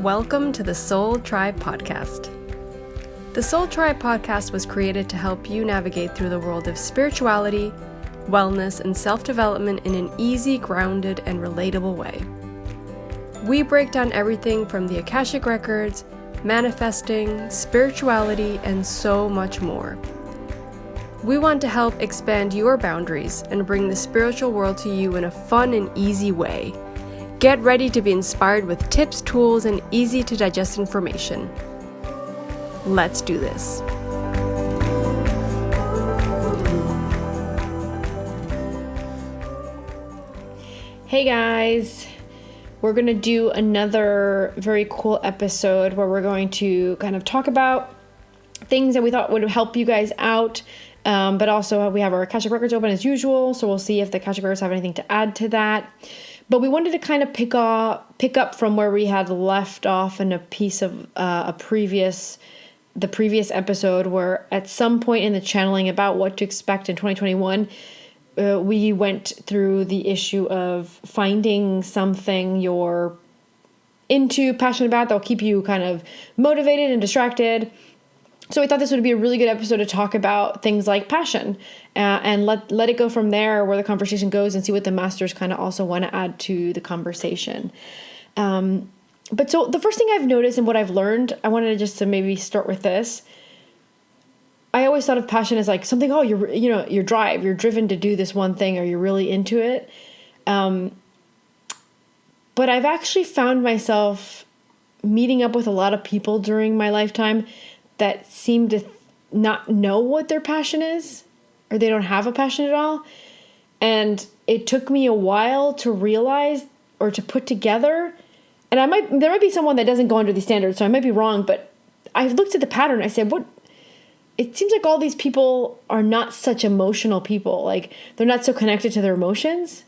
Welcome to the Soul Tribe Podcast. The Soul Tribe Podcast was created to help you navigate through the world of spirituality, wellness, and self-development in an easy, grounded, and relatable way. We break down everything from the Akashic Records, manifesting, spirituality, and so much more. We want to help expand your boundaries and bring the spiritual world to you in a fun and easy way. Get ready to be inspired with tips, tools, and easy to digest information. Let's do this. Hey guys, we're going to do another very cool episode where we're going to kind of talk about things that we thought would help you guys out. But also we have our Akashic Records open as usual, so we'll see if the Akashic Records have anything to add to that. But we wanted to kind of pick up from where we had left off in a piece of the previous episode, where at some point in the channeling about what to expect in 2021, we went through the issue of finding something you're into, passionate about, that'll keep you kind of motivated and distracted. So we thought this would be a really good episode to talk about things like passion and let it go from there, where the conversation goes, and see what the masters kind of also want to add to the conversation. But so the first thing I've noticed and what I've learned, I wanted to maybe start with this. I always thought of passion as like something, your drive, you're driven to do this one thing, or you're really into it. But I've actually found myself meeting up with a lot of people during my lifetime that seem to not know what their passion is, or they don't have a passion at all. And it took me a while to realize or to put together. And there might be someone that doesn't go under these standards, so I might be wrong, but I looked at the pattern. I said, it seems like all these people are not such emotional people. Like, they're not so connected to their emotions.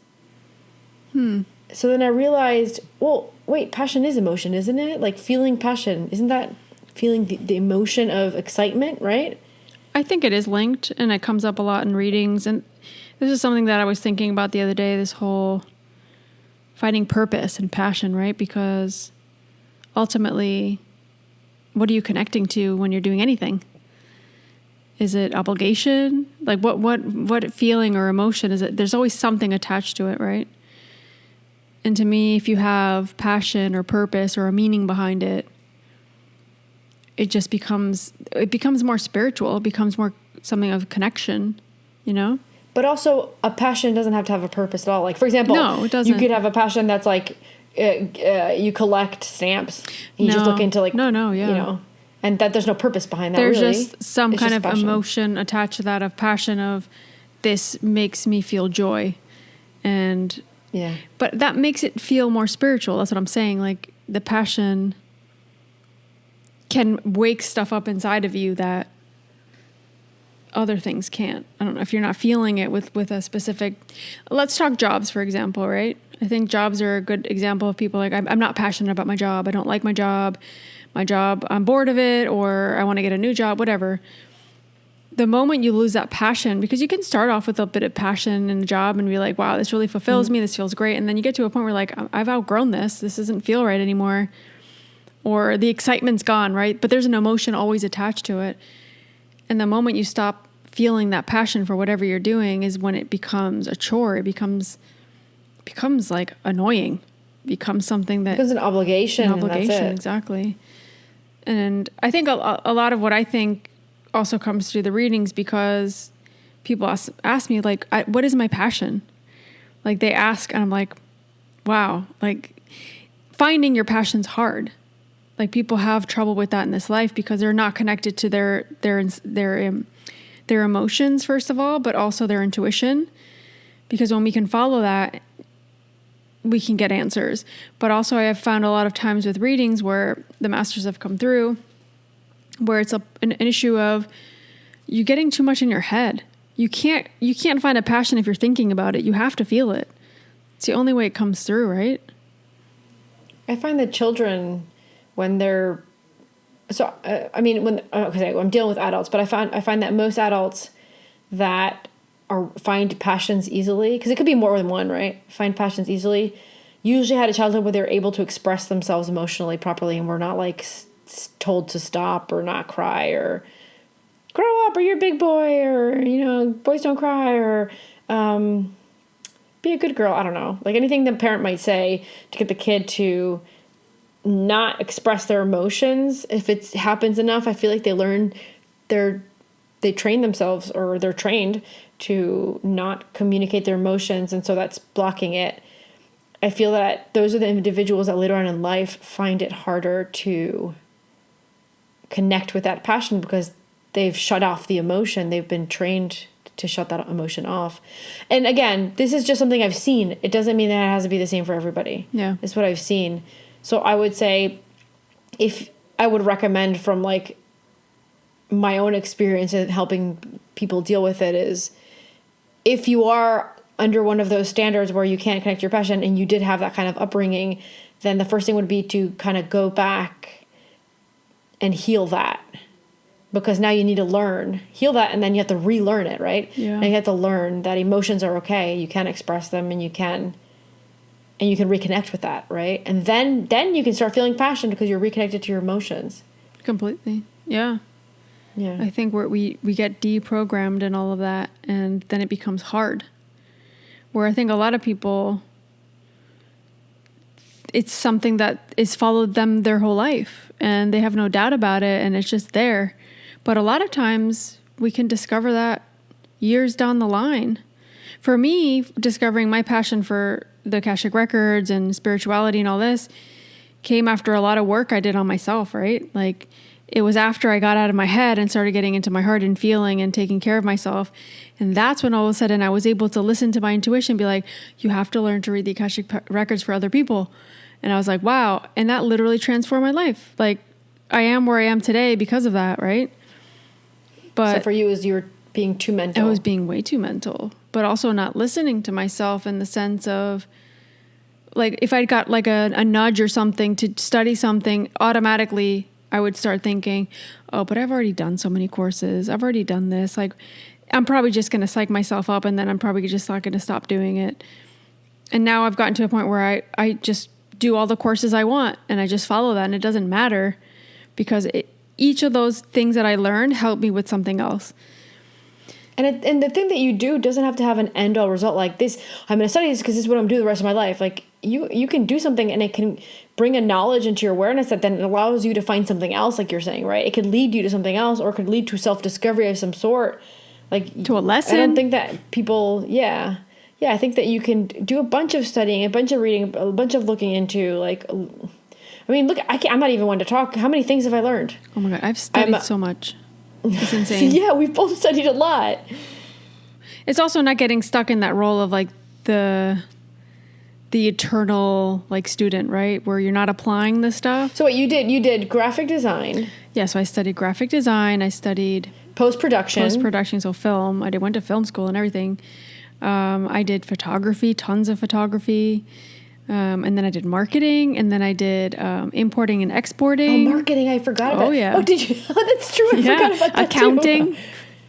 So then I realized, well, wait, passion is emotion, isn't it? Like, feeling passion, isn't that feeling the emotion of excitement, right? I think it is linked, and it comes up a lot in readings. And this is something that I was thinking about the other day, this whole finding purpose and passion, right? Because ultimately, what are you connecting to when you're doing anything? Is it obligation? Like what feeling or emotion is it? There's always something attached to it, right? And to me, if you have passion or purpose or a meaning behind it, it becomes more spiritual. It becomes more something of connection, you know? But also, a passion doesn't have to have a purpose at all. Like, for example, no, it doesn't. You could have a passion that's like, you collect stamps. You just look into and that there's no purpose behind that. There's really. Just some kind of passion. Emotion attached to that, of passion of, this makes me feel joy. And, yeah. But that makes it feel more spiritual. That's what I'm saying. Like, the passion can wake stuff up inside of you that other things can't. I don't know if you're not feeling it with a specific, let's talk jobs, for example, right? I think jobs are a good example of people like, I'm not passionate about my job. I don't like my job, I'm bored of it, or I want to get a new job, whatever. The moment you lose that passion, because you can start off with a bit of passion in a job and be like, wow, this really fulfills me. This feels great. And then you get to a point where like, I've outgrown this. This doesn't feel right anymore. Or the excitement's gone, right? But there's an emotion always attached to it. And the moment you stop feeling that passion for whatever you're doing is when it becomes a chore. It becomes like annoying. Becomes something that... It becomes an obligation. An obligation, and that's it. Exactly. And I think a lot of what I think also comes through the readings, because people ask me, like, what is my passion? Like, they ask, and I'm like, wow, like, finding your passion's hard. Like, people have trouble with that in this life because they're not connected to their emotions, first of all, but also their intuition. Because when we can follow that, we can get answers. But also, I have found a lot of times with readings where the masters have come through, where it's an issue of you getting too much in your head. You can't find a passion if you're thinking about it. You have to feel it. It's the only way it comes through, right? I find that children, when they're, I'm dealing with adults, but I find that most adults that find passions easily, because it could be more than one, right? Find passions easily, usually had a childhood where they're able to express themselves emotionally properly and were not like told to stop or not cry or grow up or you're a big boy or, you know, boys don't cry or be a good girl. I don't know. Like anything the parent might say to get the kid to not express their emotions. If it happens enough, I feel like they train themselves or they're trained to not communicate their emotions. And so that's blocking it. I feel that those are the individuals that later on in life find it harder to connect with that passion because they've shut off the emotion. They've been trained to shut that emotion off. And again, this is just something I've seen. It doesn't mean that it has to be the same for everybody. Yeah. It's what I've seen. So I would say if I would recommend from like my own experience in helping people deal with it is if you are under one of those standards where you can't connect your passion and you did have that kind of upbringing, then the first thing would be to kind of go back and heal that. Because now you need to heal that, and then you have to relearn it, right? Yeah. And you have to learn that emotions are okay. You can express them, and you can reconnect with that, right? And then you can start feeling passion because you're reconnected to your emotions. Completely. Yeah. Yeah. I think we get deprogrammed and all of that, and then it becomes hard. Where I think a lot of people, it's something that is followed them their whole life, and they have no doubt about it, and it's just there. But a lot of times we can discover that years down the line. For me, discovering my passion for the Akashic Records and spirituality and all this came after a lot of work I did on myself, right? Like it was after I got out of my head and started getting into my heart and feeling and taking care of myself. And that's when all of a sudden I was able to listen to my intuition and be like, you have to learn to read the Akashic Records for other people. And I was like, wow. And that literally transformed my life. Like I am where I am today because of that, right? But so for you, you were being too mental. I was being way too mental, but also not listening to myself in the sense of like if I got like a nudge or something to study something, automatically I would start thinking, oh, but I've already done so many courses. I've already done this. Like I'm probably just going to psych myself up and then I'm probably just not going to stop doing it. And now I've gotten to a point where I just do all the courses I want and I just follow that and it doesn't matter because each of those things that I learned helped me with something else. And the thing that you do doesn't have to have an end-all result like this. I'm going to study this because this is what I'm doing the rest of my life. Like you can do something and it can bring a knowledge into your awareness that then allows you to find something else, like you're saying, right? It could lead you to something else or it could lead to self-discovery of some sort. Like to a lesson. I don't think that people, yeah, I think that you can do a bunch of studying, a bunch of reading, a bunch of looking into like... I mean, look, I'm not even one to talk. How many things have I learned? Oh my God, I've studied so much. It's insane. Yeah, we've both studied a lot. It's also not getting stuck in that role of like the eternal like student, right? Where you're not applying the stuff. So what you did graphic design. Yeah, so I studied graphic design. I studied post-production, so film. Went to film school and everything. I did photography, tons of photography. And then I did marketing, and then I did importing and exporting. Oh, marketing! I forgot about. Oh yeah. Oh, did you? Oh, that's true. I forgot about that accounting.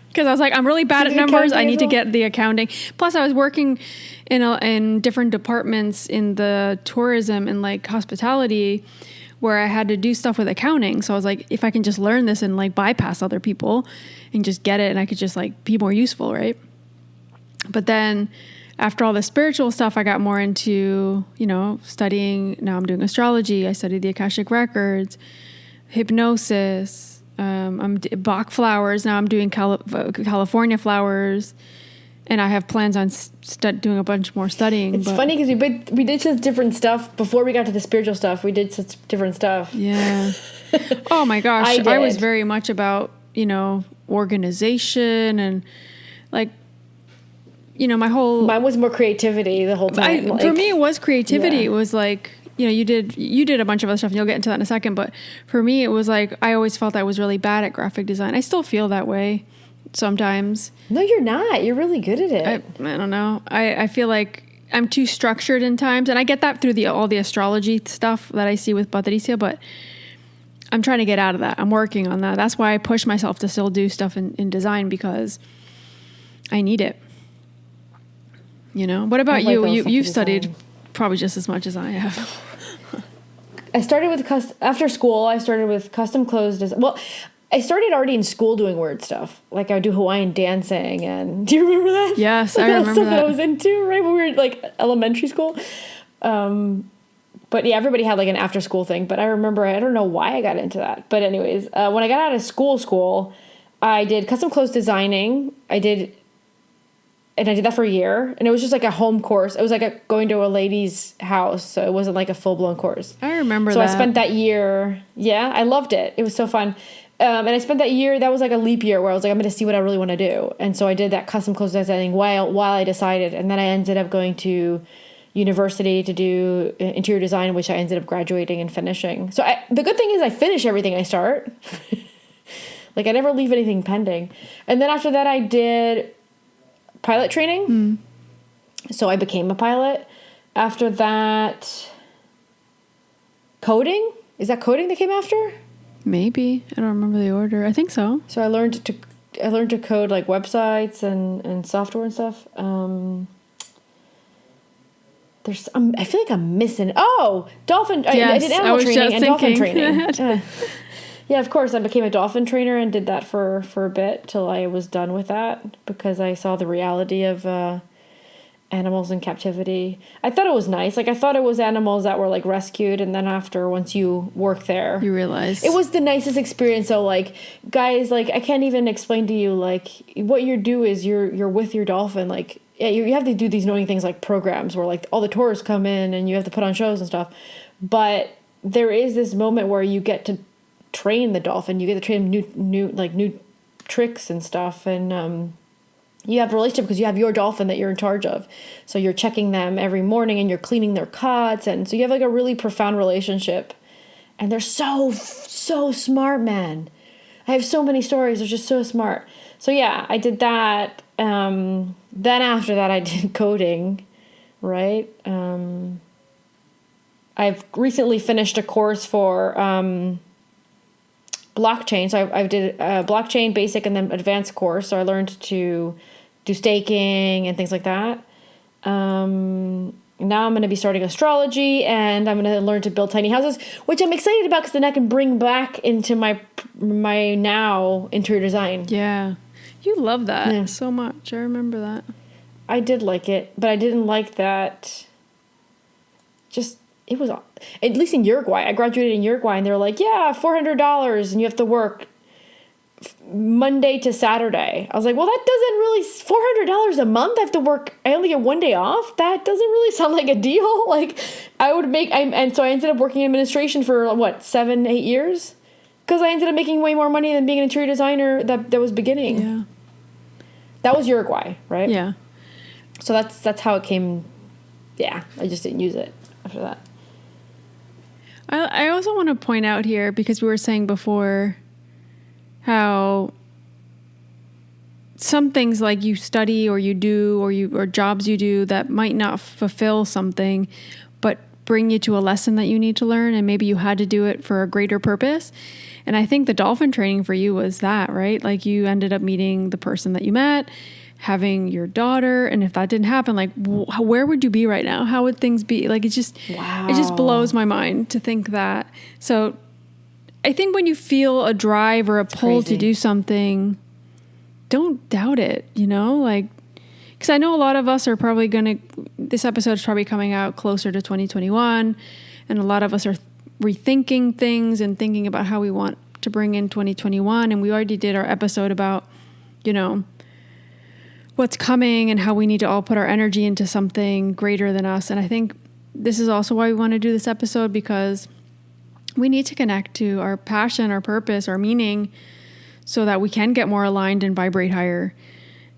Because I was like, I'm really bad at numbers. I need to get the accounting. Plus, I was working in different departments in the tourism and like hospitality, where I had to do stuff with accounting. So I was like, if I can just learn this and like bypass other people and just get it, and I could just like be more useful, right? But then, after all the spiritual stuff, I got more into, studying. Now I'm doing astrology. I studied the Akashic Records, hypnosis, Bach flowers. Now I'm doing California flowers. And I have plans on doing a bunch more studying. It's funny because we did such different stuff. Before we got to the spiritual stuff, we did such different stuff. Yeah. Oh my gosh. I was very much about, organization and like, mine was more creativity the whole time. For me, it was creativity. Yeah. It was like, you did a bunch of other stuff and you'll get into that in a second. But for me, it was like, I always felt I was really bad at graphic design. I still feel that way sometimes. No, you're not. You're really good at it. I don't know. I feel like I'm too structured in times. And I get that through all the astrology stuff that I see with Patricia, but I'm trying to get out of that. I'm working on that. That's why I push myself to still do stuff in design because I need it. What about you? You've studied. probably just as much as I have. I started with after school. I started with custom clothes. Well, I started already in school doing weird stuff. Like I would do Hawaiian dancing, and do you remember that? Yes, like I remember stuff that. I was into right when we were like elementary school. But yeah, everybody had like an after school thing. But I remember, I don't know why I got into that. But anyways, when I got out of school, I did custom clothes designing. I did that for a year, and it was just like a home course. It was like going to a lady's house, so it wasn't like a full-blown course. I remember so that. I spent that year, I loved it. It was so fun. And I spent that year, that was like a leap year where I was like, I'm going to see what I really want to do. And so I did that custom clothes designing while I decided. And then I ended up going to university to do interior design, which I ended up graduating and finishing. So the good thing is I finish everything I start. Like I never leave anything pending. And then after that, I did pilot training. So I became a pilot. After that, coding. Is that coding that came after? Maybe. I don't remember the order. I think so. So I learned to code like websites and software and stuff. I feel like I'm missing. Oh, dolphin. Yes, I did animal training and dolphin thinking. training. Yeah, of course. I became a dolphin trainer and did that for a bit till I was done with that because I saw the reality of animals in captivity. I thought it was nice. Like I thought it was animals that were like rescued, and then once you work there, You realize. it was the nicest experience. So like, guys, like I can't even explain to you like what you do is you're with your dolphin. Like yeah, you have to do these annoying things like programs where like all the tourists come in and you have to put on shows and stuff. But there is this moment where you get to train the dolphin. You get to train new tricks and stuff, and you have a relationship because you have your dolphin that you're in charge of. So you're checking them every morning and you're cleaning their cots, and so you have like a really profound relationship. And they're so smart, man. I have so many stories. They're just so smart. So yeah, I did that. Then after that, I did coding, right? I've recently finished a course for blockchain. So I did a blockchain basic and then advanced course. So I learned to do staking and things like that. Now I'm going to be starting astrology, and I'm going to learn to build tiny houses, which I'm excited about because then I can bring back into my now interior design. Yeah. You love that so much. I remember that. I did like it, but I didn't like that. It was, at least in Uruguay. I graduated in Uruguay, and they were like, yeah, $400, and you have to work Monday to Saturday. I was like, well, that doesn't really, $400 a month. I have to work, I only get one day off. That doesn't really sound like a deal. Like and so I ended up working in administration for 7-8 years because I ended up making way more money than being an interior designer that was beginning. Yeah. That was Uruguay, right? Yeah. So that's how it came. Yeah, I just didn't use it after that. I also want to point out here, because we were saying before how some things like you study or you do or jobs you do that might not fulfill something but bring you to a lesson that you need to learn, and maybe you had to do it for a greater purpose. And I think the dolphin training for you was that, right? Like you ended up meeting the person that you met, having your daughter, and if that didn't happen, like where would you be right now? How would things be? Like it just blows my mind to think that. So I think when you feel a drive or a pull to do something, don't doubt it, like, because I know a lot of us are probably this episode is probably coming out closer to 2021, and a lot of us are rethinking things and thinking about how we want to bring in 2021. And we already did our episode about, what's coming and how we need to all put our energy into something greater than us. And I think this is also why we want to do this episode, because we need to connect to our passion, our purpose, our meaning, so that we can get more aligned and vibrate higher.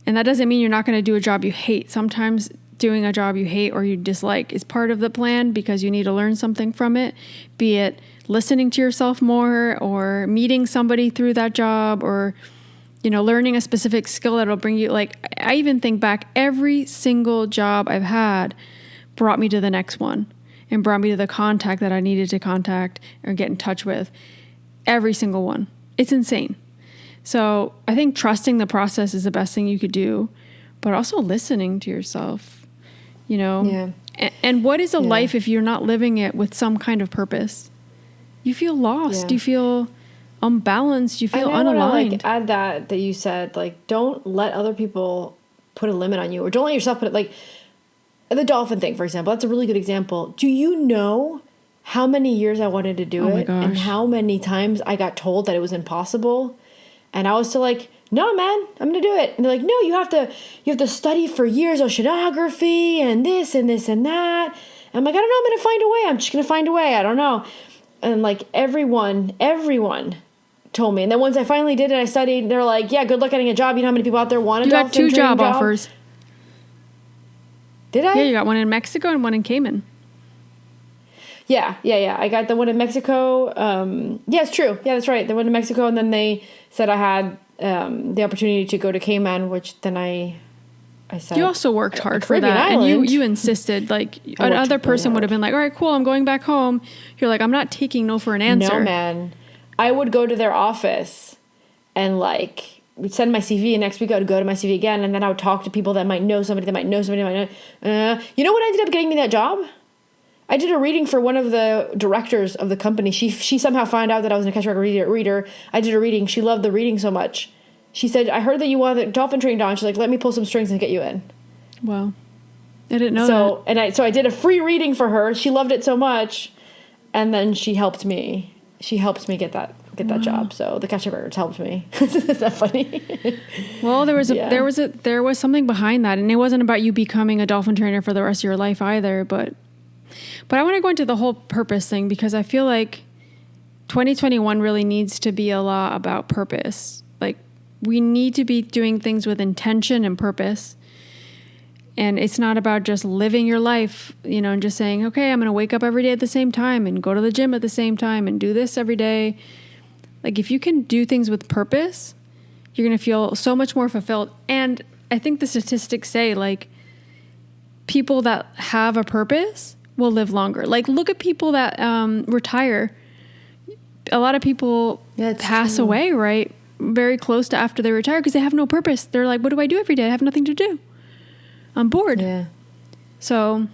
And that doesn't mean you're not going to do a job you hate. Sometimes doing a job you hate or you dislike is part of the plan because you need to learn something from it, be it listening to yourself more or meeting somebody through that job or, learning a specific skill that'll bring you, like, I even think back, every single job I've had brought me to the next one and brought me to the contact that I needed to contact or get in touch with. Every single one. It's insane. So I think trusting the process is the best thing you could do, but also listening to yourself, Yeah. And what is a life if you're not living it with some kind of purpose? You feel lost. You feel unbalanced. You feel unaligned. I want to add that you said, like, don't let other people put a limit on you, or don't let yourself put it, like the dolphin thing, for example. That's a really good example. Do you know how many years I wanted to do it and how many times I got told that it was impossible? And I was still like, no, man, I'm going to do it. And they're like, no, you have to study for years oceanography and this and this and that. And I'm like, I don't know. I'm going to find a way. I'm just going to find a way. I don't know. And like everyone told me. And then once I finally did it, I studied, they're like, yeah, good luck getting a job. You know how many people out there want a dolphin training job? You got 2 job offers. Did I? Yeah, you got one in Mexico and one in Cayman. Yeah. I got the one in Mexico. Yeah, it's true. Yeah, that's right. The one in Mexico. And then they said I had the opportunity to go to Cayman, which then I said. You also worked hard for that. Island. And you insisted. Like, another person would have been like, all right, cool, I'm going back home. You're like, I'm not taking no for an answer. No, man. I would go to their office and like we'd send my CV, and next week I would go to my CV again, and then I would talk to people that might know somebody, you know what ended up getting me that job? I did a reading for one of the directors of the company. She somehow found out that I was an Akashic reader. I did a reading. She loved the reading so much. She said, I heard that you wanted a dolphin training dog. She's like, let me pull some strings and get you in. Wow. I didn't know that. So I did a free reading for her. She loved it so much. And then she helped me. She helped me get that job. So the Akashic records helped me. Is that funny? Well, there was something behind that, and it wasn't about you becoming a dolphin trainer for the rest of your life either, but I want to go into the whole purpose thing, because I feel like 2021 really needs to be a lot about purpose. Like, we need to be doing things with intention and purpose. And it's not about just living your life, and just saying, okay, I'm going to wake up every day at the same time and go to the gym at the same time and do this every day. Like, if you can do things with purpose, you're going to feel so much more fulfilled. And I think the statistics say, like, people that have a purpose will live longer. Like, look at people that retire. A lot of people pass away, right? Very close to after they retire, because they have no purpose. They're like, what do I do every day? I have nothing to do. I'm bored. Yeah. So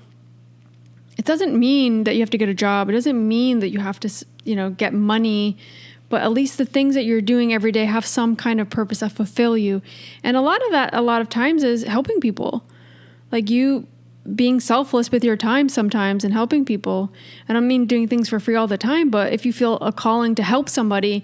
it doesn't mean that you have to get a job. It doesn't mean that you have to, get money, but at least the things that you're doing every day have some kind of purpose that fulfill you. And a lot of that, a lot of times, is helping people. Like, you being selfless with your time sometimes and helping people. I don't mean doing things for free all the time, but if you feel a calling to help somebody,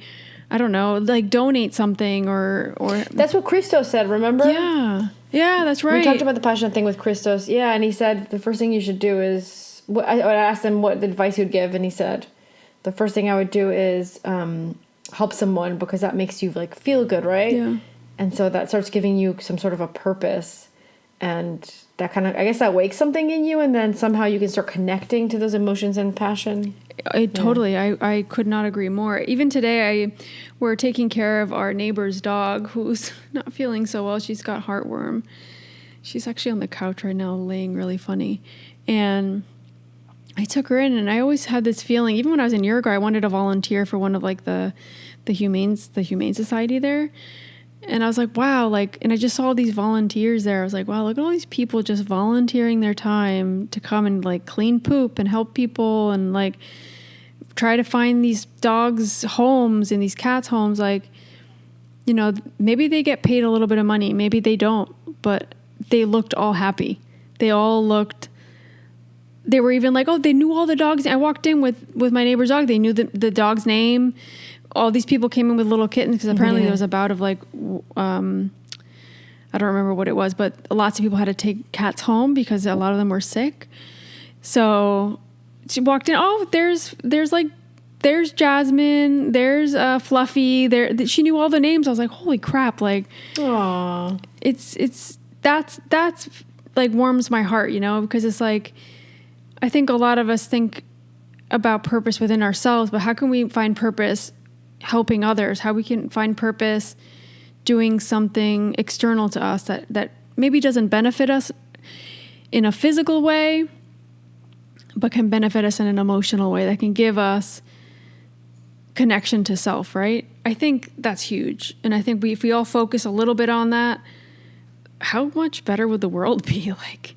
I don't know, like donate something or that's what Christos said, remember? Yeah, that's right. We talked about the passion thing with Christos. Yeah, and he said the first thing you should do is, I asked him what advice he would give, and he said, the first thing I would do is help someone, because that makes you like feel good, right? Yeah. And so that starts giving you some sort of a purpose, and that kind of, I guess that wakes something in you, and then somehow you can start connecting to those emotions and passion. Totally. I could not agree more. Even today, we're taking care of our neighbor's dog who's not feeling so well. She's got heartworm. She's actually on the couch right now, laying really funny. And I took her in, and I always had this feeling, even when I was in Uruguay, I wanted to volunteer for one of like the Humane Society there. And I was like, wow, and I just saw these volunteers there. I was like, wow, look at all these people just volunteering their time to come and like clean poop and help people and like try to find these dogs' homes and these cats' homes. Like, maybe they get paid a little bit of money, maybe they don't, but they looked all happy. They were even like, oh, they knew all the dogs. I walked in with my neighbor's dog. They knew the dog's name. All these people came in with little kittens, because apparently there was a bout of I don't remember what it was, but lots of people had to take cats home because a lot of them were sick. So she walked in. Oh, there's Jasmine. There's Fluffy. She knew all the names. I was like, holy crap! Like, aww. That's like warms my heart, because it's like, I think a lot of us think about purpose within ourselves, but how can we find purpose helping others? How we can find purpose doing something external to us that maybe doesn't benefit us in a physical way, but can benefit us in an emotional way that can give us connection to self, right? I think that's huge. And I think if we all focus a little bit on that, how much better would the world be? Like,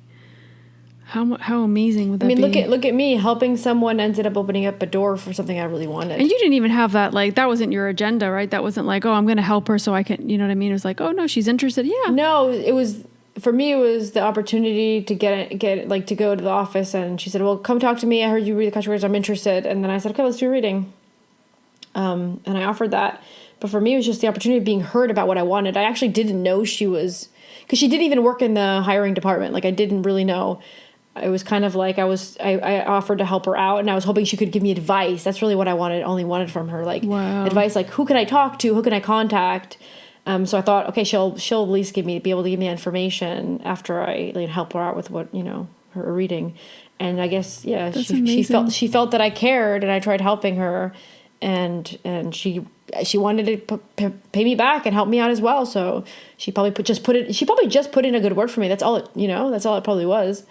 How amazing would that be? Look at me. Helping someone ended up opening up a door for something I really wanted. And you didn't even have that, like, that wasn't your agenda, right? That wasn't like, oh, I'm going to help her so I can, you know what I mean? It was like, oh, no, she's interested. Yeah. No, it was, for me, it was the opportunity to to go to the office. And she said, well, come talk to me. I heard you read the country words. I'm interested. And then I said, okay, let's do a reading. And I offered that. But for me, it was just the opportunity of being heard about what I wanted. I actually didn't know she was, because she didn't even work in the hiring department. Like, I didn't really know. It was kind of like I offered to help her out, and I was hoping she could give me advice. That's really what I only wanted from her, like advice, like who can I talk to, who can I contact. So I thought, okay, she'll at least be able to give me information after I help her out with what her reading. And I guess she felt that I cared, and I tried helping her, and she wanted to pay me back and help me out as well. So she probably just put in a good word for me. That's all it probably was.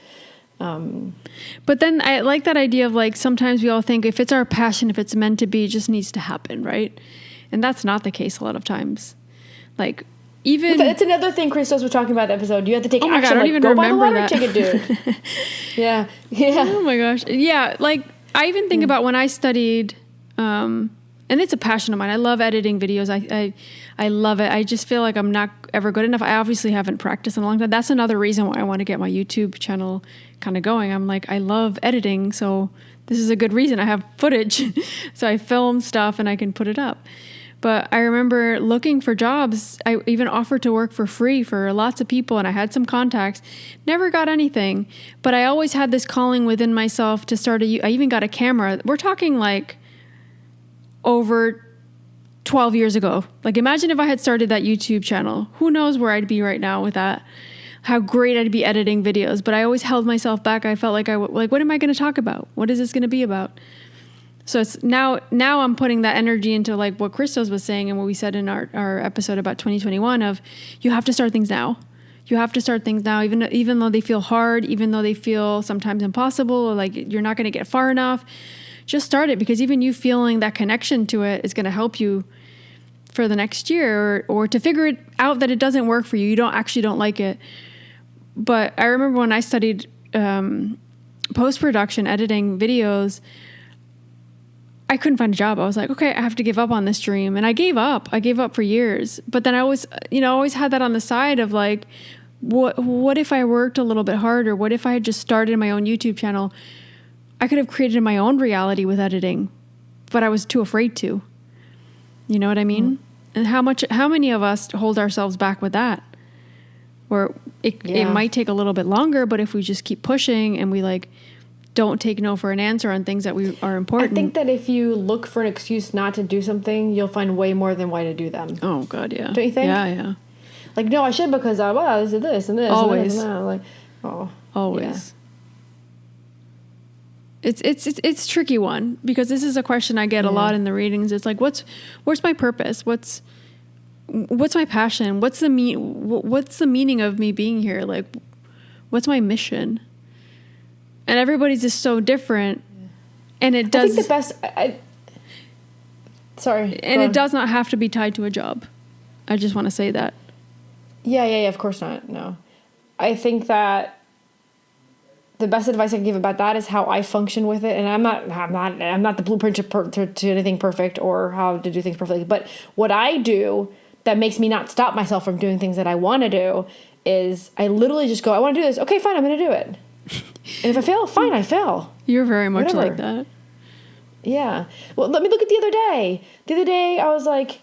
But then I like that idea of, like, sometimes we all think if it's our passion, if it's meant to be, it just needs to happen, right? And that's not the case a lot of times. Like, even it's another thing Christos was talking about in the episode. You have to take action. God, I don't even go remember by the water, that. take a dude. Yeah. Oh my gosh. Yeah. Like, I even think about when I studied, and it's a passion of mine. I love editing videos. I love it. I just feel like I'm not ever good enough. I obviously haven't practiced in a long time. That's another reason why I want to get my YouTube channel kind of going. I'm like, I love editing, so this is a good reason. I have footage, so I film stuff and I can put it up. But I remember looking for jobs. I even offered to work for free for lots of people, and I had some contacts. Never got anything, but I always had this calling within myself to start I even got a camera. We're talking like over 12 years ago. Like, imagine if I had started that YouTube channel. Who knows where I'd be right now with that. How great I'd be editing videos. But I always held myself back. I felt like what am I going to talk about? What is this going to be about? So it's now I'm putting that energy into, like, what Christos was saying and what we said in our episode about 2021 of, you have to start things now. You have to start things now, even though they feel hard, even though they feel sometimes impossible, or like you're not going to get far enough. Just start it, because even you feeling that connection to it is going to help you for the next year, or to figure it out that it doesn't work for you. You don't like it. But I remember when I studied post-production, editing videos, I couldn't find a job. I was like, okay, I have to give up on this dream. And I gave up. I gave up for years. But then I always had that on the side of, like, what if I worked a little bit harder? What if I had just started my own YouTube channel? I could have created my own reality with editing, but I was too afraid to. You know what I mean? Mm-hmm. And how many of us hold ourselves back with that? Where it might take a little bit longer, but if we just keep pushing and we, like, don't take no for an answer on things that are important. I think that if you look for an excuse not to do something, you'll find way more than why to do them. Oh God, yeah. Don't you think? Yeah. Like, no, I should, because I did this and this. Always. And that. Like, oh. Always. Yeah. It's a tricky one, because this is a question I get a lot in the readings. It's like, where's my purpose? What's my passion? What's the meaning of me being here? Like, what's my mission? And everybody's just so different, and it does. I think the best. Sorry. And it does not have to be tied to a job. I just want to say that. Yeah. Of course not. No, I think that the best advice I can give about that is how I function with it. And I'm not the blueprint to anything perfect, or how to do things perfectly. But what I do that makes me not stop myself from doing things that I want to do is I literally just go, I want to do this. Okay, fine, I'm going to do it. And if I fail, fine, I fail. You're very much like that. Yeah. Well, let me look at the other day. The other day, I was like,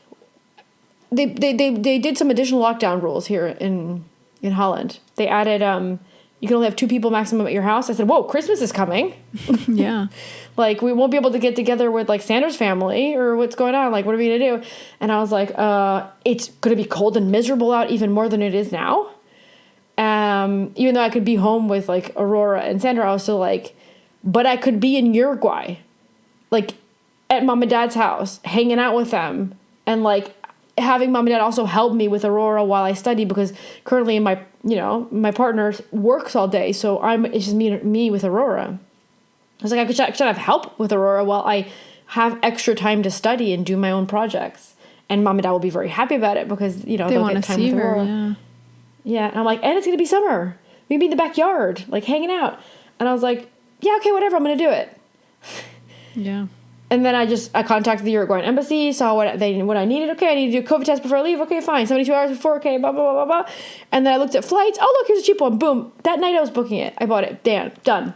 they did some additional lockdown rules here in Holland. They added, you can only have 2 people maximum at your house. I said, whoa, Christmas is coming. Yeah. Like, we won't be able to get together with, like, Sanders' family, or what's going on? Like, what are we going to do? And I was like, it's going to be cold and miserable out even more than it is now. Even though I could be home with, like, Aurora and Sandra, I was still like, but I could be in Uruguay, like, at mom and dad's house, hanging out with them, and, like, having mom and dad also help me with Aurora while I study, because currently my partner works all day, so it's just me with Aurora. I was like, I should have help with Aurora while I have extra time to study and do my own projects. And mom and dad will be very happy about it, because, they'll want get to time see with her. Aurora. Yeah. Yeah, and I'm like, and it's going to be summer. We'd be in the backyard, like, hanging out. And I was like, yeah, okay, whatever, I'm going to do it. Yeah. And then I contacted the Uruguayan embassy, saw what I needed. Okay, I need to do a COVID test before I leave. Okay, fine. 72 hours before. Okay, blah, blah, blah, blah, blah. And then I looked at flights. Oh, look, here's a cheap one. Boom. That night I was booking it. I bought it. Damn, done.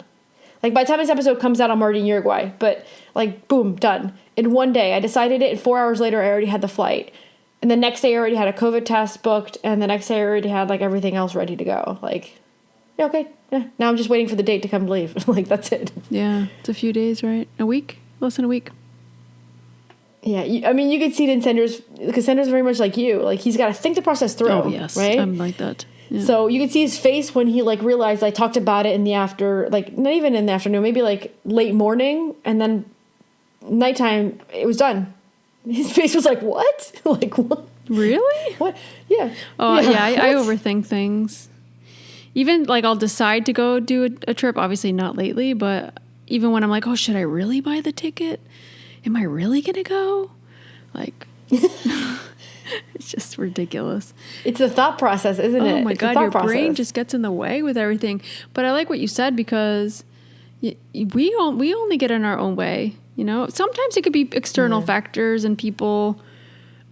Like, by the time this episode comes out, I'm already in Uruguay. But, like, boom, done. In one day, I decided it, and 4 hours later, I already had the flight. And the next day, I already had a COVID test booked, and the next day, I already had, like, everything else ready to go. Like, yeah, okay. Yeah. Now I'm just waiting for the date to come to leave. Like, that's it. Yeah, it's a few days, right? A week? Less than a week. Yeah, I mean, you could see it in Sender's, because Sender's very much like you. Like, he's got to think the process through. Oh, yes. Right? I'm like that. Yeah. So you could see his face when he, like, realized I talked about it in the not even in the afternoon, maybe, like, late morning, and then nighttime, it was done. His face was like, what? Like, what? Really? What? Yeah. Oh, yeah, I What? overthink things. Even, like, I'll decide to go do a trip, obviously not lately, but even when I'm like, oh, should I really buy the ticket? Am I really going to go? Like, it's just ridiculous. It's the thought process, isn't it? Oh my It's the God, thought your brain process. just gets in the way with everything. But I like what you said, because we only get in our own way. You know, sometimes it could be external factors and people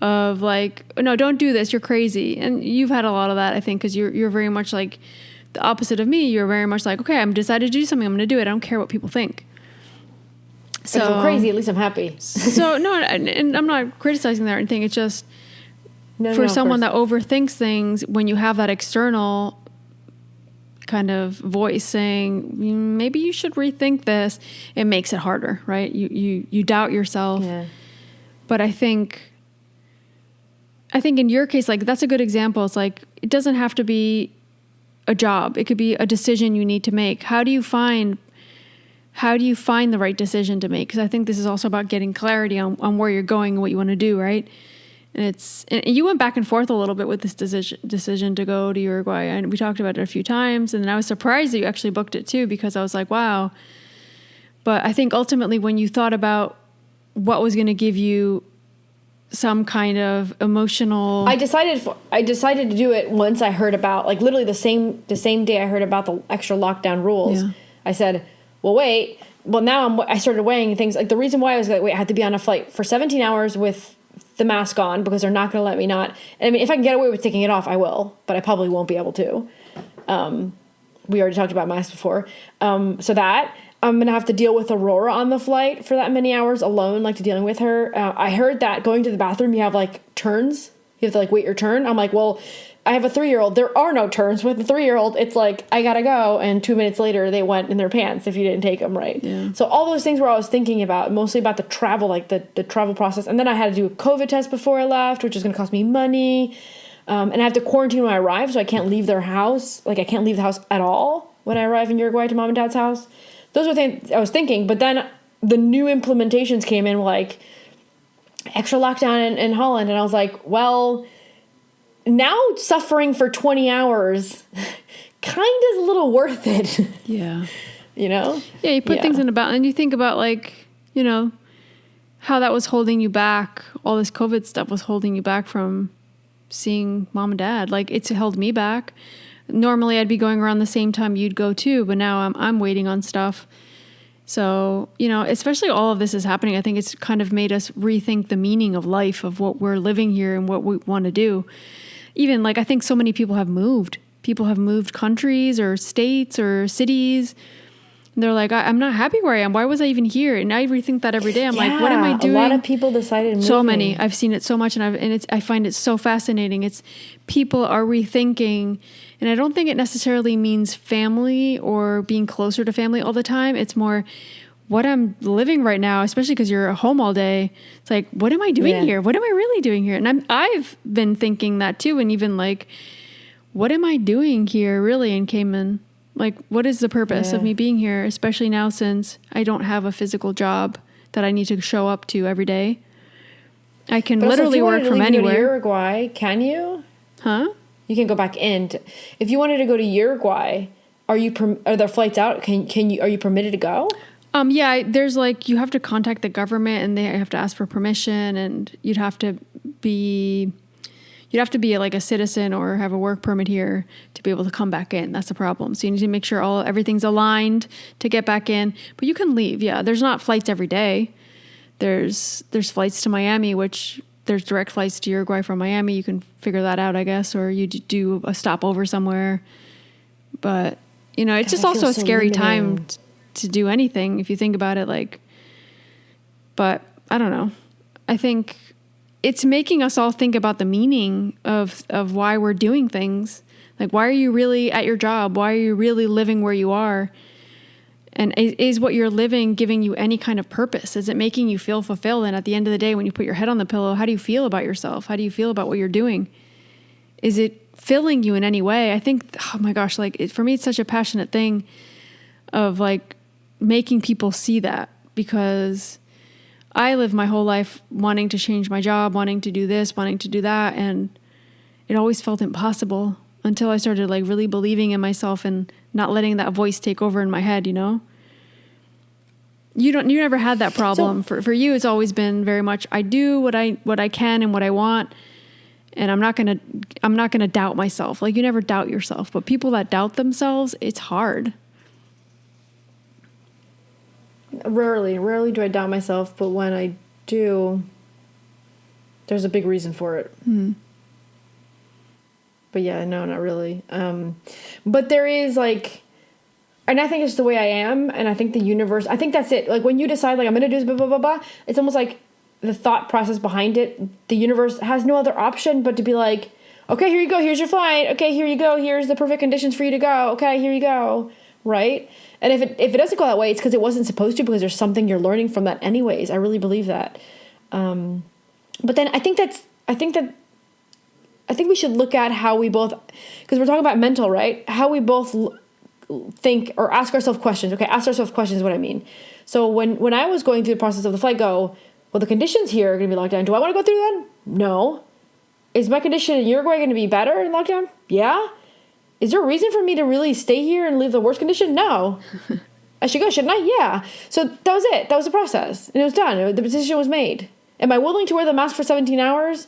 of like, no, don't do this. You're crazy. And you've had a lot of that, I think, because you're very much like the opposite of me. You're very much like, okay, I'm decided to do something. I'm going to do it. I don't care what people think. So, if I'm crazy, at least I'm happy. So no, and I'm not criticizing that or anything. It's just No, someone of that overthinks things, when you have that external kind of voice saying, maybe you should rethink this, it makes it harder, right? You doubt yourself. Yeah. But I think in your case, like, that's a good example. It's like, it doesn't have to be a job. It could be a decision you need to make. How do you find the right decision to make? Because I think this is also about getting clarity on where you're going and what you want to do, right? And you went back and forth a little bit with this decision to go to Uruguay, and we talked about it a few times, and then I was surprised that you actually booked it too, because I was like, wow. But I think ultimately when you thought about what was going to give you some kind of emotional... I decided to do it once I heard about, like, literally the same day I heard about the extra lockdown rules. Yeah. I said, well, wait. Well, now I started weighing things. Like, the reason why I was like, wait, I had to be on a flight for 17 hours with the mask on, because they're not going to let me not. And I mean, if I can get away with taking it off, I will, but I probably won't be able to. We already talked about masks before. So that I'm going to have to deal with Aurora on the flight for that many hours alone, like, to dealing with her. I heard that going to the bathroom, you have, like, turns. You have to, like, wait your turn. I'm like, well, I have a 3-year-old. There are no turns. With a 3-year-old, it's like, I gotta go, and 2 minutes later, they went in their pants if you didn't take them right. Yeah. So all those things were I was thinking about, mostly about the travel, like the travel process. And then I had to do a COVID test before I left, which is going to cost me money. And I have to quarantine when I arrive, so I can't leave their house. Like, I can't leave the house at all when I arrive in Uruguay to mom and dad's house. Those were things I was thinking. But then the new implementations came in, like extra lockdown in Holland. And I was like, well, now suffering for 20 hours kind of is a little worth it. Yeah. You know? Yeah, you put things in a balance, and you think about, like, you know, how that was holding you back. All this COVID stuff was holding you back from seeing mom and dad. Like, it's held me back. Normally I'd be going around the same time you'd go too, but now I'm waiting on stuff. So, you know, especially all of this is happening, I think it's kind of made us rethink the meaning of life, of what we're living here and what we want to do. Even, like, I think so many people have moved. People have moved countries or states or cities. And they're like, I'm not happy where I am. Why was I even here? And I rethink that every day. I'm like, what am I doing? A lot of people decided moving. So many. I've seen it so much, and I find it so fascinating. It's people are rethinking, and I don't think it necessarily means family or being closer to family all the time. It's more what I'm living right now, especially because you're at home all day. It's like, what am I doing here? What am I really doing here? And I've been thinking that too, and even like, what am I doing here really in Cayman? Like, what is the purpose of me being here, especially now since I don't have a physical job that I need to show up to every day? I can literally work from anywhere. Go to Uruguay, can you? Huh? You can go back in. If you wanted to go to Uruguay, are there flights out? Are you permitted to go? Yeah, there's like, you have to contact the government and they have to ask for permission, and you'd have to you'd have to be like a citizen or have a work permit here to be able to come back in. That's the problem. So you need to make sure everything's aligned to get back in. But you can leave. Yeah, there's not flights every day. There's flights to Miami, which there's direct flights to Uruguay from Miami. You can figure that out, I guess, or you do a stopover somewhere. But, it's just also a scary time to do anything if you think about it. But I don't know. I think it's making us all think about the meaning of why we're doing things. Like, why are you really at your job? Why are you really living where you are? And is what you're living giving you any kind of purpose? Is it making you feel fulfilled? And at the end of the day, when you put your head on the pillow, how do you feel about yourself? How do you feel about what you're doing? Is it filling you in any way? I think, oh my gosh, for me, it's such a passionate thing of making people see that, because I lived my whole life wanting to change my job, wanting to do this, wanting to do that. And it always felt impossible until I started really believing in myself and not letting that voice take over in my head, You never had that problem. So, for you, it's always been very much, I do what I can and what I want. And I'm not going to doubt myself. You never doubt yourself, but people that doubt themselves, it's hard. Rarely do I doubt myself, but when I do, there's a big reason for it. Mm-hmm. But yeah, no, not really. But there is and I think it's the way I am, and I think the universe, I think that's it. When you decide, I'm going to do this, blah, blah, blah, blah, it's almost like the thought process behind it, the universe has no other option but to be okay, here you go, here's your flight. Okay, here you go, here's the perfect conditions for you to go. Okay, here you go, right? And if it doesn't go that way, it's because it wasn't supposed to, because there's something you're learning from that anyways. I really believe that. But then I think we should look at how we both, because we're talking about mental, right? How we both think or ask ourselves questions. Okay, ask ourselves questions is what I mean. So when I was going through the process of the flight, well, the conditions here are going to be locked down. Do I want to go through that? No. Is my condition in Uruguay going to be better in lockdown? Yeah. Is there a reason for me to really stay here and leave the worst condition? No. I should go, shouldn't I? Yeah. So that was it. That was the process. And it was done. The decision was made. Am I willing to wear the mask for 17 hours?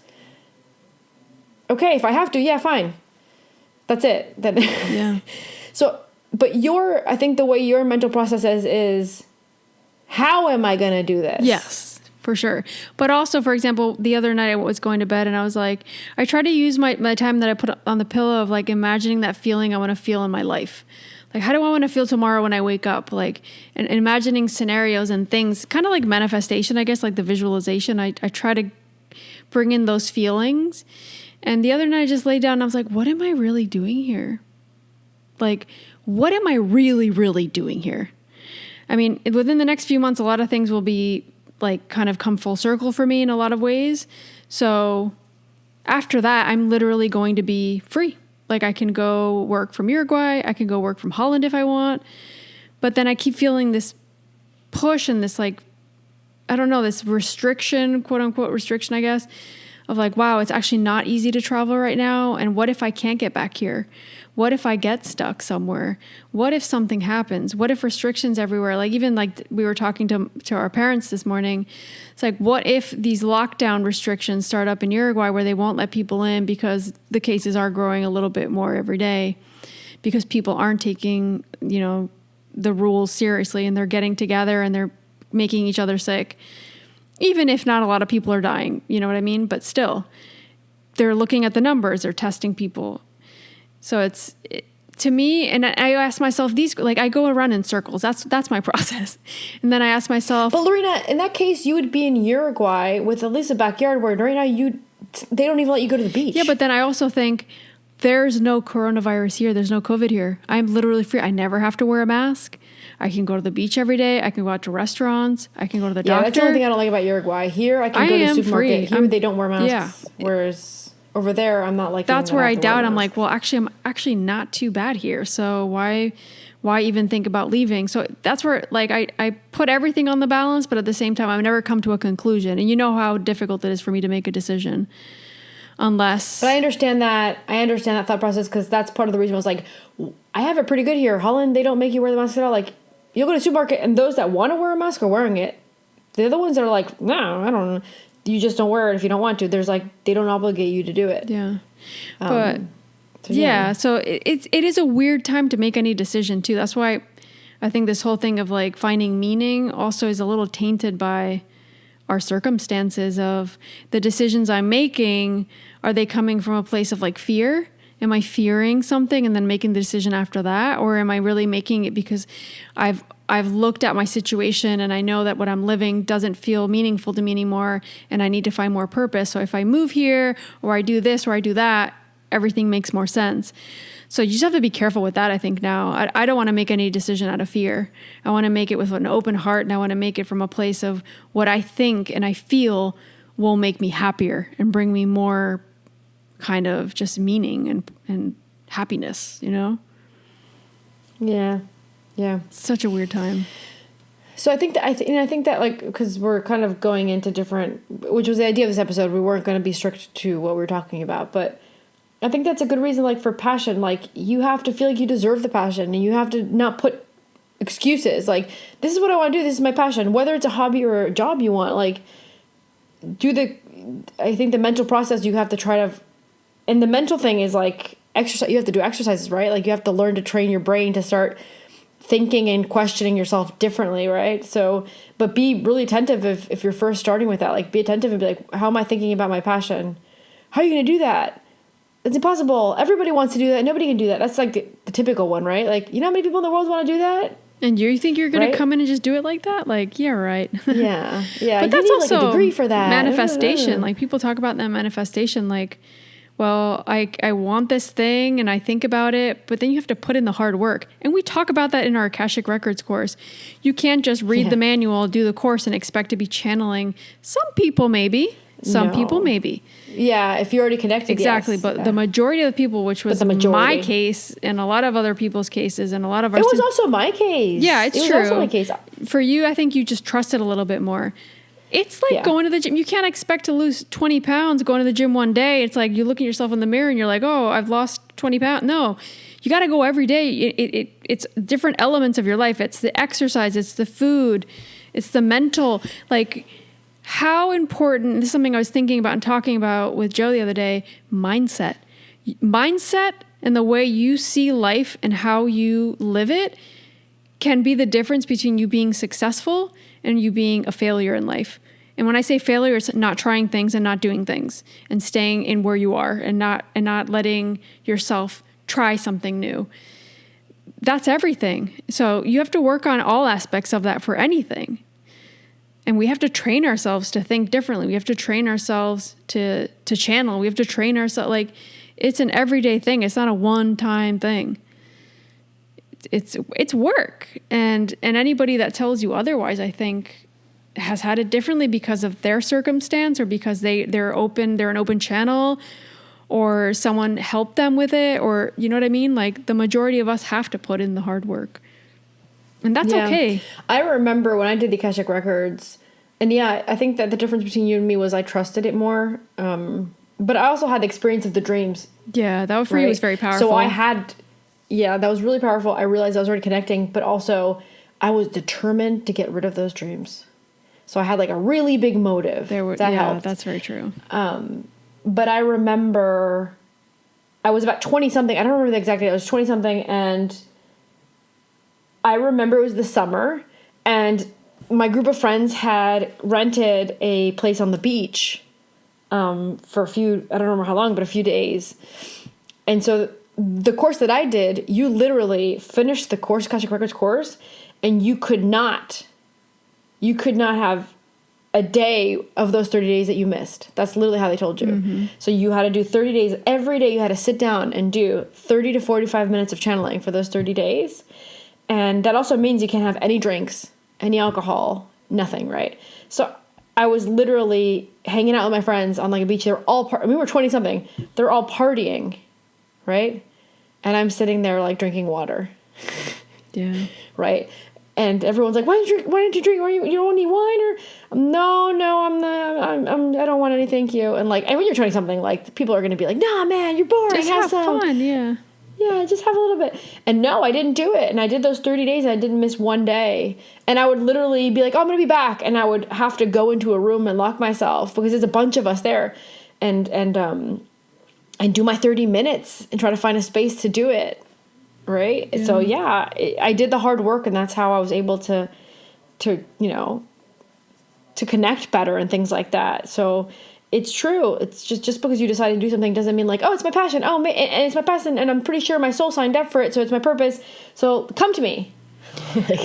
Okay, if I have to, yeah, fine. That's it. Then Yeah. So, but I think the way your mental process is, how am I going to do this? Yes, for sure. But also, for example, the other night I was going to bed and I was I try to use my time that I put on the pillow of imagining that feeling I want to feel in my life. How do I want to feel tomorrow when I wake up? And imagining scenarios and things, kind of like manifestation, I guess, the visualization. I try to bring in those feelings. And the other night I just laid down and I was what am I really doing here? What am I really, really doing here? I mean, within the next few months, a lot of things will be kind of come full circle for me in a lot of ways. So after that, I'm literally going to be free. I can go work from Uruguay. I can go work from Holland if I want. But then I keep feeling this push and this I don't know, this restriction, quote unquote restriction, I guess, of wow, it's actually not easy to travel right now. And what if I can't get back here? What if I get stuck somewhere? What if something happens? What if restrictions everywhere? Even we were talking to our parents this morning. It's what if these lockdown restrictions start up in Uruguay where they won't let people in because the cases are growing a little bit more every day, because people aren't taking, the rules seriously, and they're getting together and they're making each other sick. Even if not a lot of people are dying, you know what I mean? But still, they're looking at the numbers, they're testing people. So to me, and I ask myself I go around in circles. That's my process. And then I ask myself. But Lorena, in that case, you would be in Uruguay with at least a backyard where right now they don't even let you go to the beach. Yeah, but then I also think there's no coronavirus here. There's no COVID here. I'm literally free. I never have to wear a mask. I can go to the beach every day. I can go out to restaurants. I can go to the doctor. Yeah, that's the only thing I don't like about Uruguay. Here, I can go to the supermarket. Here, they don't wear masks. Yeah. Whereas over there, I'm not that's where I doubt. I'm well, actually, I'm actually not too bad here. So why even think about leaving? So that's where I put everything on the balance, but at the same time, I've never come to a conclusion. And you know how difficult it is for me to make a decision. Unless. But I understand that thought process, because that's part of the reason I was I have it pretty good here. Holland, they don't make you wear the mask at all. You'll go to the supermarket and those that want to wear a mask are wearing it. The other ones that are no, I don't know. you just don't wear it if you don't want to. There's like, they don't obligate you to do it. Yeah. But so it is a weird time to make any decision too. That's why I think this whole thing of like finding meaning also is a little tainted by our circumstances of the decisions I'm making. Are they coming from a place of like fear? Am I fearing something and then making the decision after that? Or am I really making it because I've looked at my situation and I know that what I'm living doesn't feel meaningful to me anymore and I need to find more purpose. So if I move here or I do this or I do that, everything makes more sense. So you just have to be careful with that, I think, now. I don't want to make any decision out of fear. I want to make it with an open heart, and I want to make it from a place of what I think and I feel will make me happier and bring me more kind of just meaning and happiness, you know? Yeah. Such a weird time. So I think that like, because we're kind of going into different, which was the idea of this episode, we weren't going to be strict to what we were talking about, but I think that's a good reason, like, for passion. Like, you have to feel like you deserve the passion, and you have to not put excuses. Like, this is what I want to do. This is my passion. Whether it's a hobby or a job you want, like, I think the mental process you have to try to, and the mental thing is, like, exercise. You have to do exercises, right? Like, you have to learn to train your brain to start thinking and questioning yourself differently, right? So, but be really attentive if you're first starting with that. Like, be attentive and be like, how am I thinking about my passion? How are you going to do that? It's impossible. Everybody wants to do that. Nobody can do that. That's like the typical one, right? Like, you know how many people in the world want to do that? And you think you're going to come in and just do it like that? Like, yeah, right. Yeah. But that's need, also like, a degree for that. Manifestation. Like, people talk about that manifestation. Like, well, I want this thing and I think about it, but then you have to put in the hard work. And we talk about that in our Akashic Records course. You can't just read the manual, do the course, and expect to be channeling. Some people maybe. Some people maybe. Yeah, if you're already connected. Exactly, yes. But the majority of the people, which was my case and a lot of other people's cases and a lot of our... It was also my case. Yeah, it's true. It was also my case. For you, I think you just trusted a little bit more. It's like going to the gym. You can't expect to lose 20 pounds going to the gym one day. It's like you look at yourself in the mirror and you're like, oh, I've lost 20 pounds. No, you got to go every day. It's different elements of your life. It's the exercise. It's the food. It's the mental, like... How important, this is something I was thinking about and talking about with Joe the other day, mindset. Mindset and the way you see life and how you live it can be the difference between you being successful and you being a failure in life. And when I say failure, it's not trying things and not doing things and staying in where you are and not letting yourself try something new. That's everything. So you have to work on all aspects of that for anything. And we have to train ourselves to think differently. We have to train ourselves to channel. We have to train ourselves. Like, it's an everyday thing. It's not a one-time thing. It's work. And anybody that tells you otherwise, I think, has had it differently because of their circumstance or because they're an open channel or someone helped them with it, or, you know what I mean? Like, the majority of us have to put in the hard work. And that's okay. I remember when I did the Akashic Records, and I think that the difference between you and me was I trusted it more. But I also had the experience of the dreams. Yeah, that for you was very powerful. So that was really powerful. I realized I was already connecting, but also I was determined to get rid of those dreams. So I had like a really big motive. That helped. That's very true. But I remember I was about 20 something. I don't remember the exact date. I was 20 something, and I remember it was the summer, and my group of friends had rented a place on the beach for a few, I don't remember how long, but a few days. And so the course that I did, you literally finished the course, Akashic Records course, and you could not have a day of those 30 days that you missed. That's literally how they told you. Mm-hmm. So you had to do 30 days. Every day you had to sit down and do 30 to 45 minutes of channeling for those 30 days. And that also means you can't have any drinks, any alcohol, nothing, right? So I was literally hanging out with my friends on like a beach. They were all, we were 20 something. They're all partying, right? And I'm sitting there like drinking water. Yeah. Right? And everyone's like, why didn't you drink? You don't need wine? Or no, I don't want any, thank you. And like, and when you're 20 something, like people are going to be like, nah, man, you're boring. Just have fun, yeah. Yeah, just have a little bit. And no, I didn't do it. And I did those 30 days and I didn't miss one day. And I would literally be like, oh, I'm going to be back. And I would have to go into a room and lock myself because there's a bunch of us there and do my 30 minutes and try to find a space to do it. Right. Yeah. So yeah, I did the hard work, and that's how I was able to connect better and things like that. So it's true. It's just because you decide to do something doesn't mean like, oh, it's my passion. Oh, and it's my passion, and I'm pretty sure my soul signed up for it, so it's my purpose. So come to me.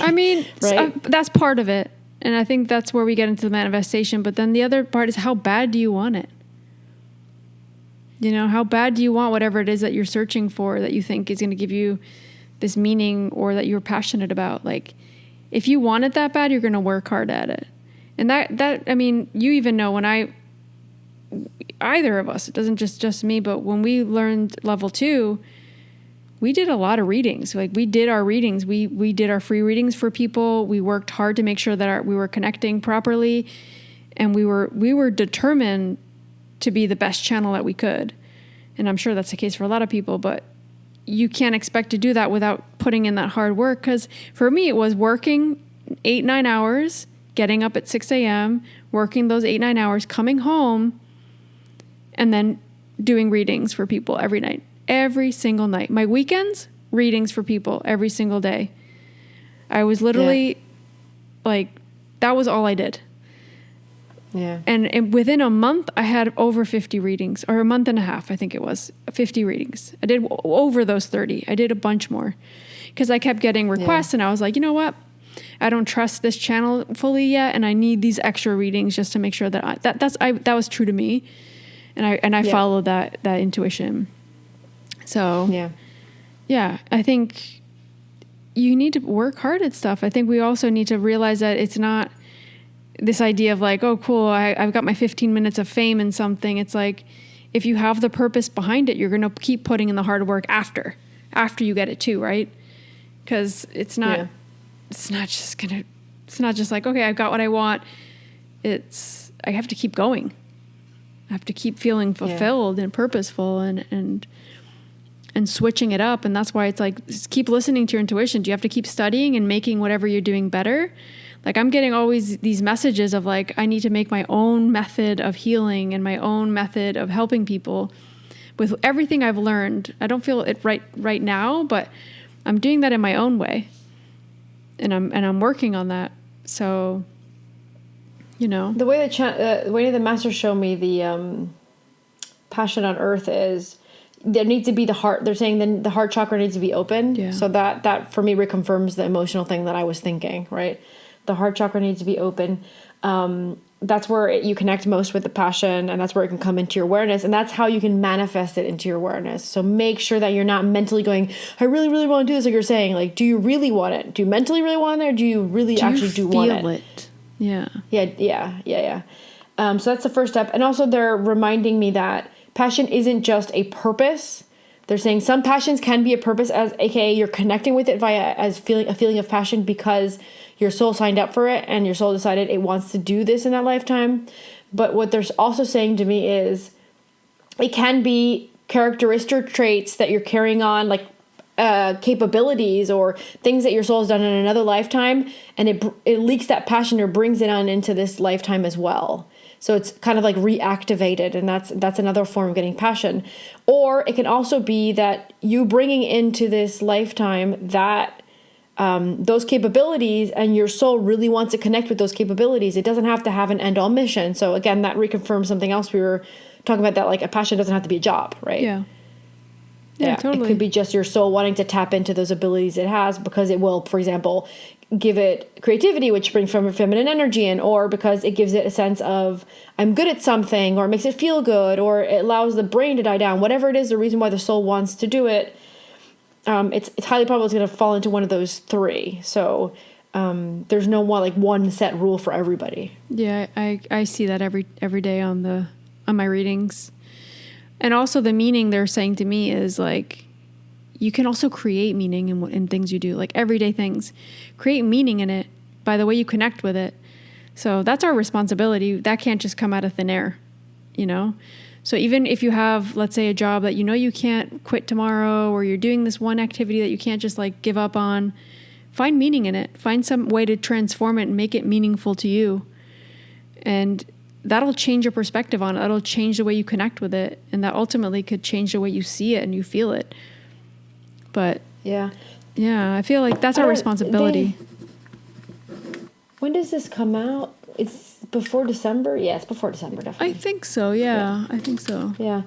I mean, right? That's part of it, and I think that's where we get into the manifestation. But then the other part is, how bad do you want it? You know, how bad do you want whatever it is that you're searching for, that you think is going to give you this meaning or that you're passionate about? Like, if you want it that bad, you're going to work hard at it. And that I mean, you even know when either of us, it doesn't just me, but when we learned level 2, we did a lot of readings. Like, we did our readings. We did our free readings for people. We worked hard to make sure that we were connecting properly. And we were determined to be the best channel that we could. And I'm sure that's the case for a lot of people, but you can't expect to do that without putting in that hard work. Because for me, it was working 8-9 hours, getting up at 6 a.m., working those 8-9 hours, coming home, and then doing readings for people every night, every single night. My weekends, readings for people every single day. I was literally like, that was all I did. Yeah. And within a month, I had over 50 readings, or a month and a half, I think it was, 50 readings. I did over those 30. I did a bunch more because I kept getting requests, and I was like, you know what? I don't trust this channel fully yet, and I need these extra readings just to make sure that that was true to me, and I followed that intuition. So yeah, I think you need to work hard at stuff. I think we also need to realize that it's not this idea of like, oh, cool, I've got my 15 minutes of fame in something. It's like, if you have the purpose behind it, you're going to keep putting in the hard work after you get it too, right? Because it's not just like, okay, I've got what I want. I have to keep going. I have to keep feeling fulfilled and purposeful and switching it up. And that's why it's like, just keep listening to your intuition. Do you have to keep studying and making whatever you're doing better? Like, I'm getting always these messages of like, I need to make my own method of healing and my own method of helping people with everything I've learned. I don't feel it right now, but I'm doing that in my own way. And I'm working on that. So, you know, the way the masters show me the passion on earth is there needs to be the heart. They're saying the heart chakra needs to be open. Yeah. So that for me reconfirms the emotional thing that I was thinking, right? The heart chakra needs to be open. That's where you connect most with the passion, and that's where it can come into your awareness, and that's how you can manifest it into your awareness. So make sure that you're not mentally going, I really, really want to do this. Like you're saying, like, do you really want it? Do you mentally really want it, or do you really actually want it? Yeah. Yeah. So that's the first step. And also they're reminding me that passion isn't just a purpose. They're saying some passions can be a purpose, as aka you're connecting with it as a feeling of passion because your soul signed up for it and your soul decided it wants to do this in that lifetime. But what they're also saying to me is it can be characteristic traits that you're carrying on, like capabilities or things that your soul has done in another lifetime, and it leaks that passion or brings it on into this lifetime as well. So it's kind of like reactivated, and that's another form of getting passion. Or it can also be that you bringing into this lifetime that those capabilities, and your soul really wants to connect with those capabilities. It doesn't have to have an end-all mission. So again, that reconfirms something else we were talking about, that like a passion doesn't have to be a job, right? Yeah, totally. It could be just your soul wanting to tap into those abilities it has because it will, for example, give it creativity, which brings from feminine energy in, or because it gives it a sense of I'm good at something, or it makes it feel good, or it allows the brain to die down. Whatever it is, the reason why the soul wants to do it, it's highly probable it's going to fall into one of those three. So there's no one set rule for everybody. Yeah, I see that every day on my readings. And also the meaning they're saying to me is like, you can also create meaning in things you do, like everyday things. Create meaning in it by the way you connect with it. So that's our responsibility. That can't just come out of thin air, you know? So even if you have, let's say, a job that you know you can't quit tomorrow, or you're doing this one activity that you can't just like give up on, find meaning in it. Find some way to transform it and make it meaningful to you. And that'll change your perspective on it. That'll change the way you connect with it. And that ultimately could change the way you see it and you feel it. But yeah, I feel like that's our responsibility. When does this come out? It's before December? Yeah, it's before December, definitely. I think so, yeah. I think so. Yeah.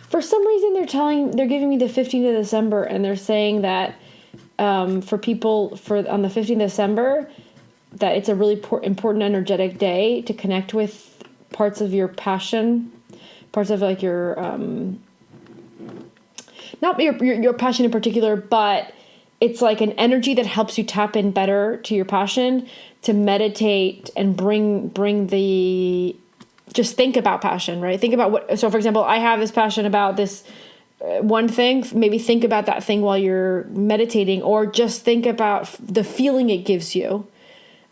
For some reason, they're giving me the 15th of December, and they're saying that for people on the 15th of December, that it's a really important energetic day to connect with parts of your passion, parts of like your, not your passion in particular, but it's like an energy that helps you tap in better to your passion, to meditate and just think about passion, right? Think about so for example, I have this passion about this one thing. Maybe think about that thing while you're meditating, or just think about the feeling it gives you.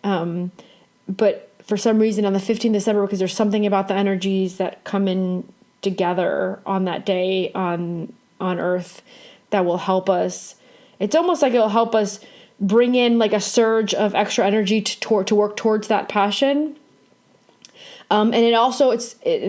But for some reason on the 15th of December, because there's something about the energies that come in together on that day on Earth that will help us. It's almost like it'll help us bring in like a surge of extra energy to work towards that passion. And it also,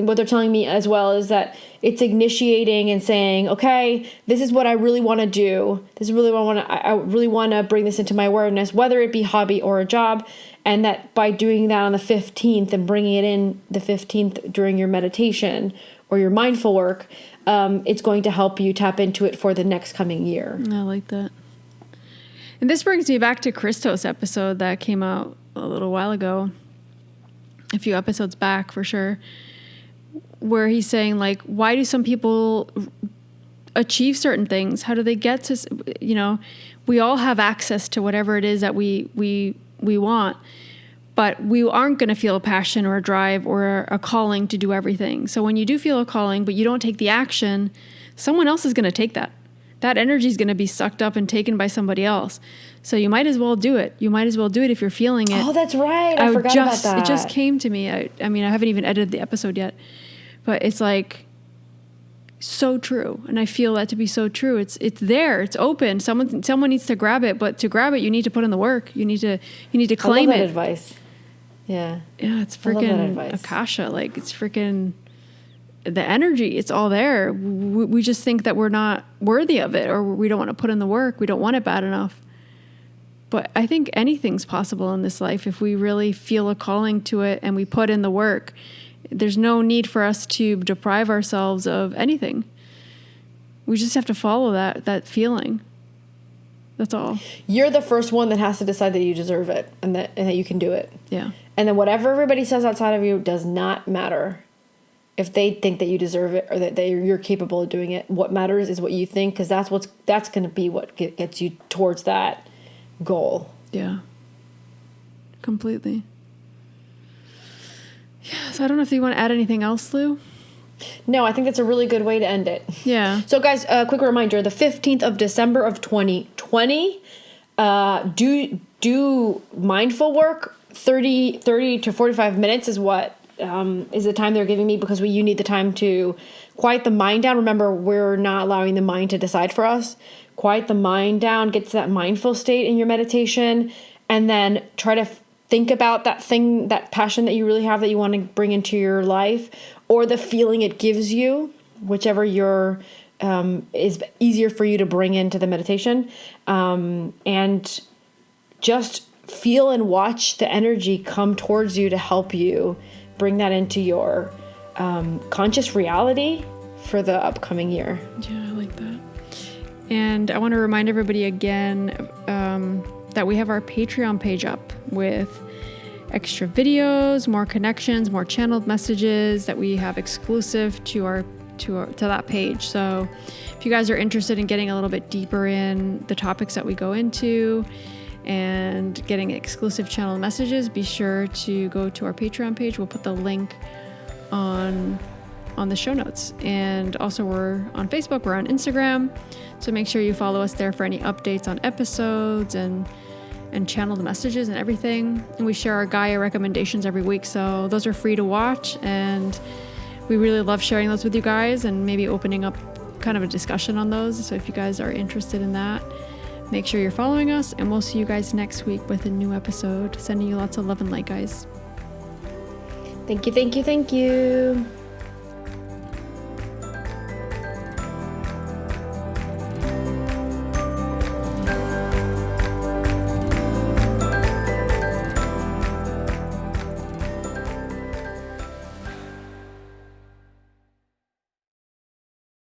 what they're telling me as well is that it's initiating and saying, okay, this is what I really want to do. This is really what I really want to bring this into my awareness, whether it be hobby or a job. And that by doing that on the 15th and bringing it in the 15th during your meditation or your mindful work, it's going to help you tap into it for the next coming year. I like that. And this brings me back to Christos' episode that came out a little while ago, a few episodes back for sure, where he's saying like, why do some people achieve certain things? How do they get to, we all have access to whatever it is that we want, but we aren't going to feel a passion or a drive or a calling to do everything. So when you do feel a calling, but you don't take the action, someone else is going to take that. That energy is going to be sucked up and taken by somebody else. So you might as well do it. You might as well do it if you're feeling it. Oh, that's right. I forgot about that. It just came to me. I mean, I haven't even edited the episode yet, but it's like so true. And I feel that to be so true. It's there. It's open. Someone needs to grab it, but to grab it, you need to put in the work. You need to claim I love that it. Advice. Yeah. Yeah. It's freaking Akasha. Like it's freaking the energy. It's all there. We just think that we're not worthy of it, or we don't want to put in the work. We don't want it bad enough. But I think anything's possible in this life if we really feel a calling to it and we put in the work. There's no need for us to deprive ourselves of anything. We just have to follow that feeling. That's all. You're the first one that has to decide that you deserve it and that you can do it. Yeah. And then whatever everybody says outside of you does not matter. If they think that you deserve it or that you're capable of doing it, what matters is what you think, because that's going to be what gets you towards that goal. Yeah. Completely. Yeah. So I don't know if you want to add anything else, Lou. No, I think that's a really good way to end it. Yeah. So guys, a quick reminder, the 15th of December of 2020, do mindful work. 30 to 45 minutes is what is the time they're giving me, because you need the time to quiet the mind down. Remember, we're not allowing the mind to decide for us. Quiet the mind down, get to that mindful state in your meditation, and then try to think about that thing, that passion that you really have that you want to bring into your life, or the feeling it gives you, whichever is easier for you to bring into the meditation, and just feel and watch the energy come towards you to help you bring that into your conscious reality for the upcoming year. Yeah, I like that. And I want to remind everybody again that we have our Patreon page up with extra videos, more connections, more channeled messages that we have exclusive to that page. So if you guys are interested in getting a little bit deeper in the topics that we go into and getting exclusive channel messages, be sure to go to our Patreon page. We'll put the link on the show notes. And also we're on Facebook, we're on Instagram. So make sure you follow us there for any updates on episodes and channeled messages and everything. And we share our Gaia recommendations every week. So those are free to watch. And we really love sharing those with you guys and maybe opening up kind of a discussion on those. So if you guys are interested in that, make sure you're following us, and we'll see you guys next week with a new episode. Sending you lots of love and light, guys. Thank you, thank you, thank you.